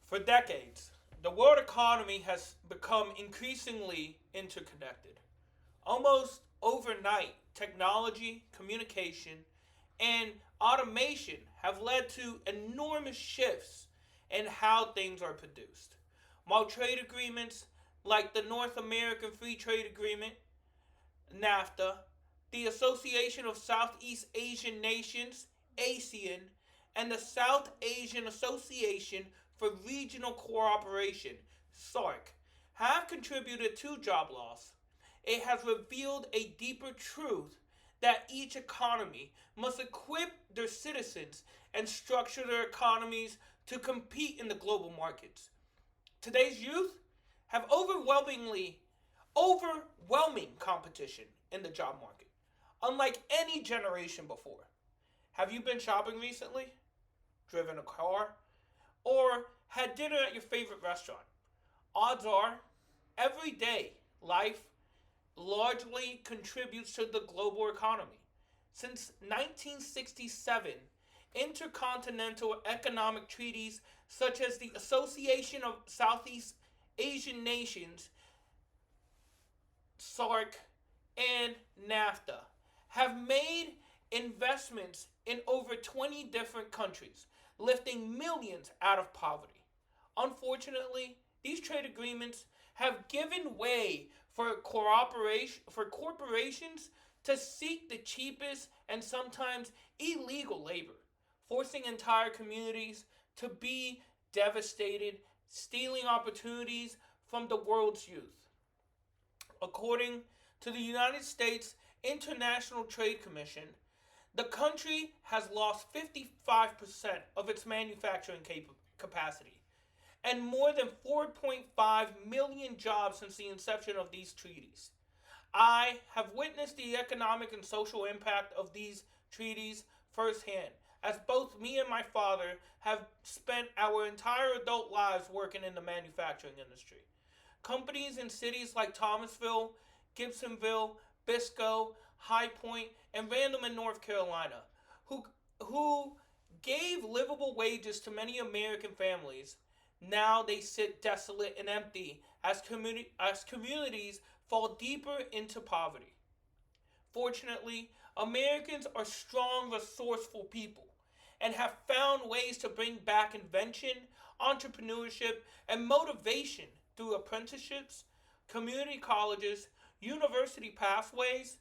For decades, the world economy has become increasingly interconnected. Almost overnight, technology, communication, and automation have led to enormous shifts in how things are produced. While trade agreements like the North American Free Trade Agreement, NAFTA, the Association of Southeast Asian Nations, ASEAN, and the South Asian Association for Regional Cooperation, SARC, have contributed to job loss. It has revealed a deeper truth that each economy must equip their citizens and structure their economies to compete in the global markets. Today's youth have overwhelming competition in the job market, unlike any generation before. Have you been shopping recently? Driven a car? Or had dinner at your favorite restaurant? Odds are, everyday life largely contributes to the global economy. Since 1967, intercontinental economic treaties such as the Association of Southeast Asian Nations, SARC, and NAFTA have made investments in over 20 different countries, lifting millions out of poverty. Unfortunately, these trade agreements have given way for corporations to seek the cheapest and sometimes illegal labor, forcing entire communities to be devastated, stealing opportunities from the world's youth. According to the United States International Trade Commission, the country has lost 55% of its manufacturing capacity and more than 4.5 million jobs since the inception of these treaties. I have witnessed the economic and social impact of these treaties firsthand, as both me and my father have spent our entire adult lives working in the manufacturing industry. Companies in cities like Thomasville, Gibsonville, Bisco, High Point, and Randall in North Carolina, who, who gave livable wages to many American families, now they sit desolate and empty as communities fall deeper into poverty. Fortunately, Americans are strong, resourceful people and have found ways to bring back invention, entrepreneurship, and motivation through apprenticeships, community colleges, university pathways.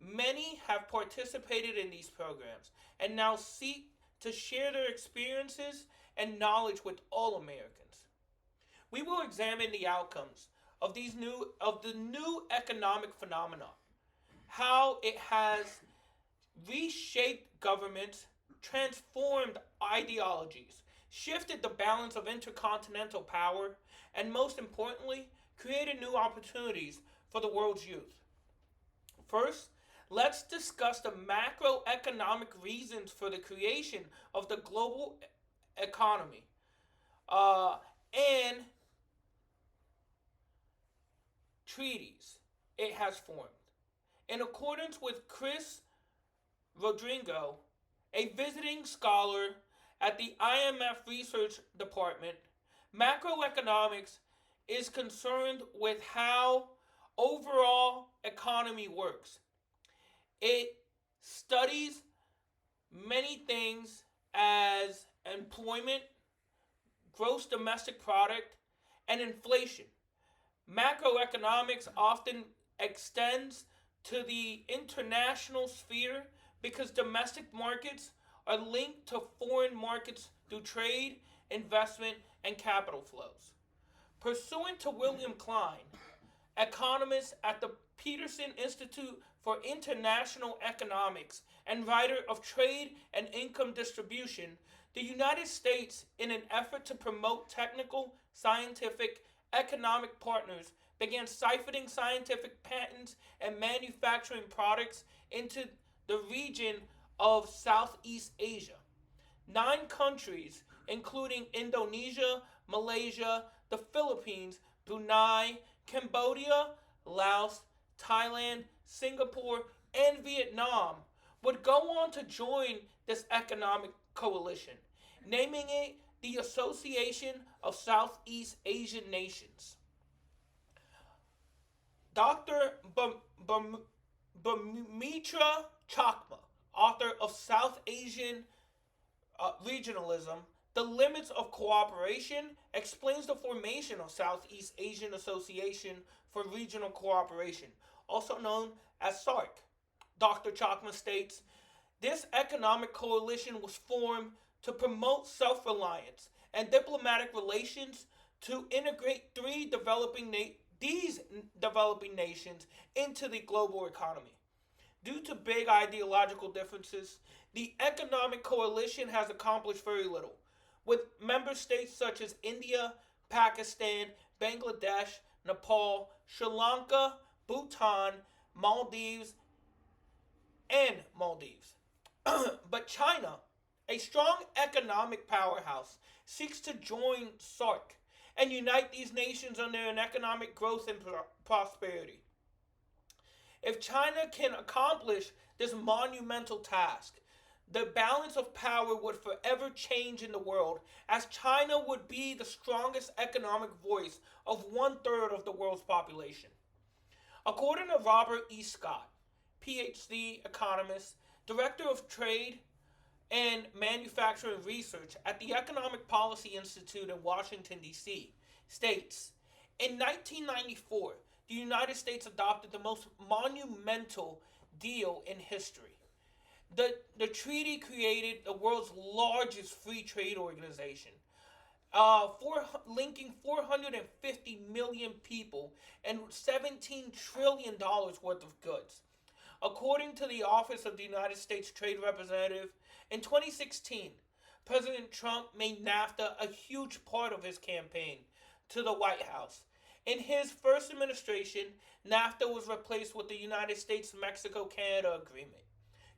Many have participated in these programs and now seek to share their experiences and knowledge with all Americans. We will examine the outcomes of the new economic phenomenon, how it has reshaped governments, transformed ideologies, shifted the balance of intercontinental power, and most importantly, created new opportunities for the world's youth. First, let's discuss the macroeconomic reasons for the creation of the global economy and treaties it has formed. In accordance with Chris Rodrigo, a visiting scholar at the IMF Research Department, macroeconomics is concerned with how overall economy works. It studies many things as employment, gross domestic product, and inflation. Macroeconomics often extends to the international sphere because domestic markets are linked to foreign markets through trade, investment, and capital flows. Pursuant to William Klein, economist at the Peterson Institute for International Economics and writer of Trade and Income Distribution, the United States, in an effort to promote technical, scientific, economic partners, began siphoning scientific patents and manufacturing products into the region of Southeast Asia. 9 countries, including Indonesia, Malaysia, the Philippines, Brunei, Cambodia, Laos, Thailand, Singapore, and Vietnam, would go on to join this economic coalition, naming it the Association of Southeast Asian Nations. Dr. Bamitra Chakma, author of South Asian Regionalism, The Limits of Cooperation, explains the formation of Southeast Asian Association for Regional Cooperation, also known as SARC. Dr. Chakma states, this economic coalition was formed to promote self-reliance and diplomatic relations to integrate these developing nations into the global economy. Due to big ideological differences, the economic coalition has accomplished very little, with member states such as India, Pakistan, Bangladesh, Nepal, Sri Lanka, Bhutan, Maldives, and Maldives. But China, a strong economic powerhouse, seeks to join SARC and unite these nations under an economic growth and prosperity. If China can accomplish this monumental task, the balance of power would forever change in the world, as China would be the strongest economic voice of 1/3 of the world's population. According to Robert E. Scott, PhD economist, director of trade and manufacturing research at the Economic Policy Institute in Washington, D.C., states, in 1994, the United States adopted the most monumental deal in history. The treaty created the world's largest free trade organization, linking 450 million people and $17 trillion worth of goods. According to the Office of the United States Trade Representative, in 2016, President Trump made NAFTA a huge part of his campaign to the White House. In his first administration, NAFTA was replaced with the United States-Mexico-Canada Agreement,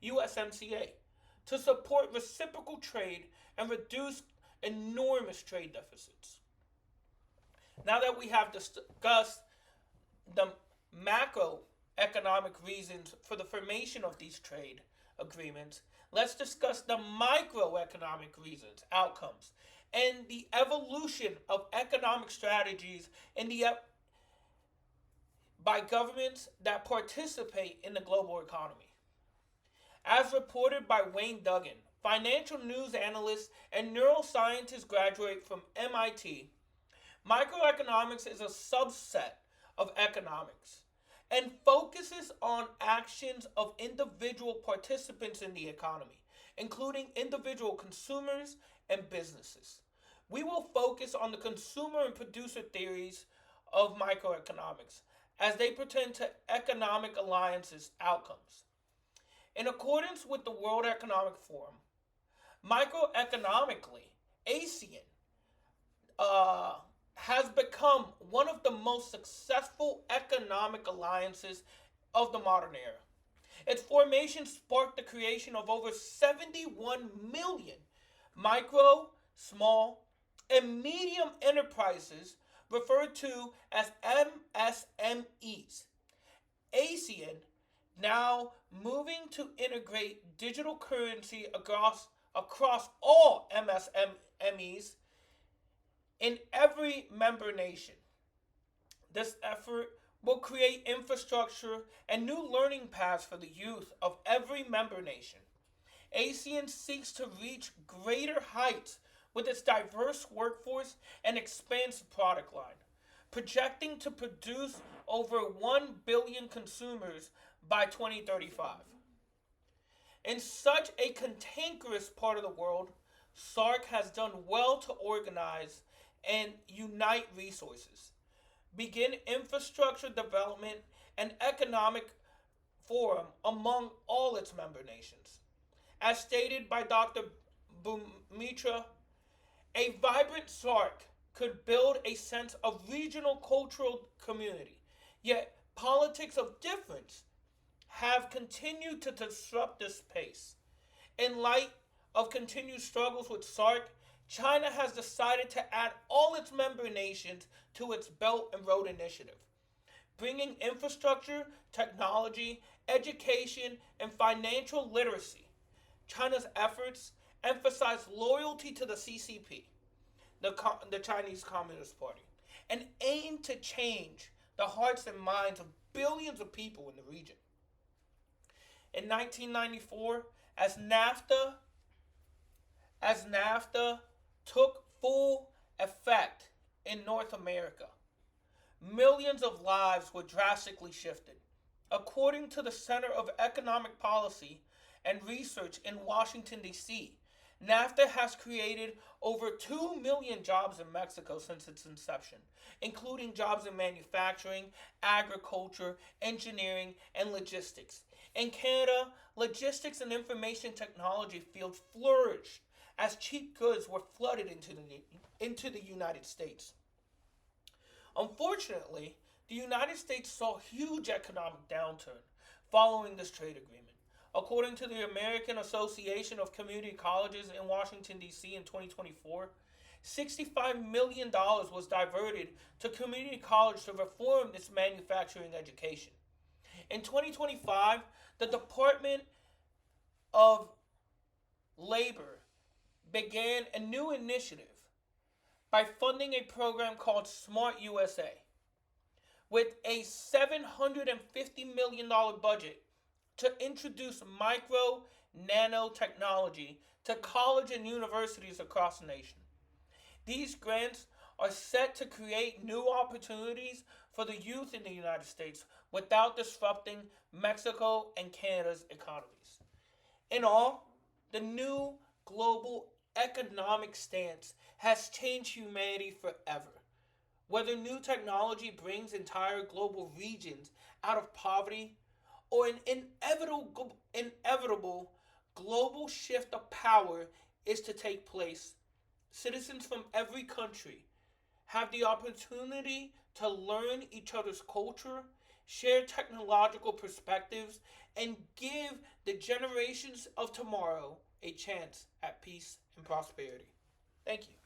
USMCA, to support reciprocal trade and reduce enormous trade deficits. Now that we have discussed the macroeconomic reasons for the formation of these trade agreements, let's discuss the microeconomic reasons, outcomes, and the evolution of economic strategies by governments that participate in the global economy. As reported by Wayne Duggan, financial news analyst and neuroscientist graduate from MIT, microeconomics is a subset of economics and focuses on actions of individual participants in the economy, including individual consumers and businesses. We will focus on the consumer and producer theories of microeconomics as they pertain to economic alliances outcomes. In accordance with the World Economic Forum, microeconomically, ASEAN has become one of the most successful economic alliances of the modern era. Its formation sparked the creation of over 71 million micro, small, and medium enterprises referred to as MSMEs. ASEAN now moving to integrate digital currency across all MSMEs in every member nation. This effort will create infrastructure and new learning paths for the youth of every member nation. ASEAN seeks to reach greater heights with its diverse workforce and expansive product line, projecting to produce over 1 billion consumers by 2035. In such a cantankerous part of the world, SARC has done well to organize and unite resources, begin infrastructure development and economic forum among all its member nations. As stated by Dr. Bumitra, a vibrant SARC could build a sense of regional cultural community, yet politics of difference have continued to disrupt this pace. In light of continued struggles with SARC, China has decided to add all its member nations to its Belt and Road Initiative, bringing infrastructure, technology, education, and financial literacy. China's efforts emphasize loyalty to the CCP, the Chinese Communist Party, and aimed to change the hearts and minds of billions of people in the region. In 1994, as NAFTA took full effect in North America, millions of lives were drastically shifted. According to the Center of Economic Policy and Research in Washington, D.C., NAFTA has created over 2 million jobs in Mexico since its inception, including jobs in manufacturing, agriculture, engineering, and logistics. In Canada, logistics and information technology fields flourished as cheap goods were flooded into the United States. Unfortunately, the United States saw a huge economic downturn following this trade agreement. According to the American Association of Community Colleges in Washington, D.C. in 2024, $65 million was diverted to community college to reform its manufacturing education. In 2025, the Department of Labor began a new initiative by funding a program called Smart USA with a $750 million budget to introduce micro nanotechnology to college and universities across the nation. These grants are set to create new opportunities for the youth in the United States without disrupting Mexico and Canada's economies. In all, the new global economic stance has changed humanity forever. Whether new technology brings entire global regions out of poverty or an inevitable global shift of power is to take place, citizens from every country have the opportunity to learn each other's culture, share technological perspectives, and give the generations of tomorrow a chance at peace and prosperity. Thank you.